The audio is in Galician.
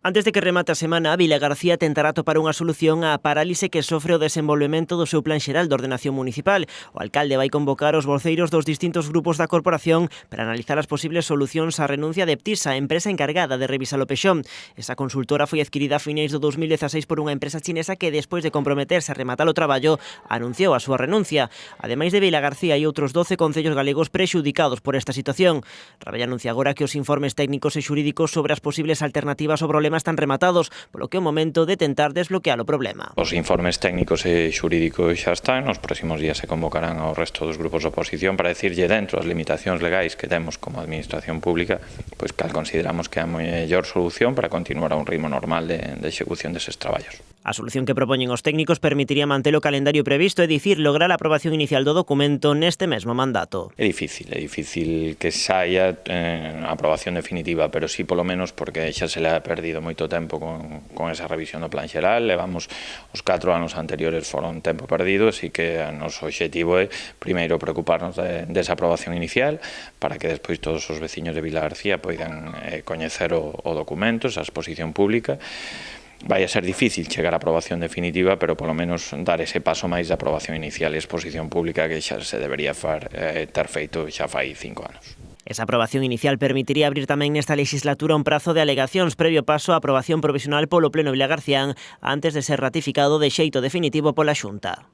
Antes de que remate a semana, Vilagarcía tentará topar unha solución á parálise que sofre o desenvolvemento do seu plan xeral de ordenación municipal. O alcalde vai convocar os voceiros dos distintos grupos da corporación para analizar as posibles solucións á renuncia de Ptisa, empresa encargada de revisar o pexón. Esa consultora foi adquirida a finais do 2016 por unha empresa chinesa que, despois de comprometerse a rematar o traballo, anunciou a súa renuncia. Ademais de Vilagarcía, hai outros 12 concellos galegos prexudicados por esta situación. Rabella anuncia agora que os informes técnicos e xurídicos sobre as posibles alternativas ao problema están rematados, polo que é o momento de tentar desbloquear o problema. Os informes técnicos e xurídicos xa están, nos próximos días se convocarán ao resto dos grupos de oposición para decirlle dentro das limitacións legais que temos como administración pública, pois cal consideramos que é a mellor solución para continuar a un ritmo normal de execución deses traballos. A solución que propoñen os técnicos permitiría manter o calendario previsto, é dicir, lograr a aprobación inicial do documento neste mesmo mandato. É difícil que saia a aprobación definitiva, pero sí polo menos porque xa se le ha perdido moito tempo con esa revisión do plan xeral. Levamos os 4 anos anteriores foron tempo perdido, así que o noso obxectivo é primeiro preocuparnos desa aprobación inicial para que despois todos os veciños de Vilagarcía poidan coñecer o documento, esa exposición pública. Vai a ser difícil chegar á aprobación definitiva, pero polo menos dar ese paso máis de aprobación inicial e exposición pública que xa se debería ter feito xa fai 5 anos. Esa aprobación inicial permitiría abrir tamén nesta legislatura un prazo de alegacións previo paso á aprobación provisional polo Pleno vilagarcián antes de ser ratificado de xeito definitivo pola Xunta.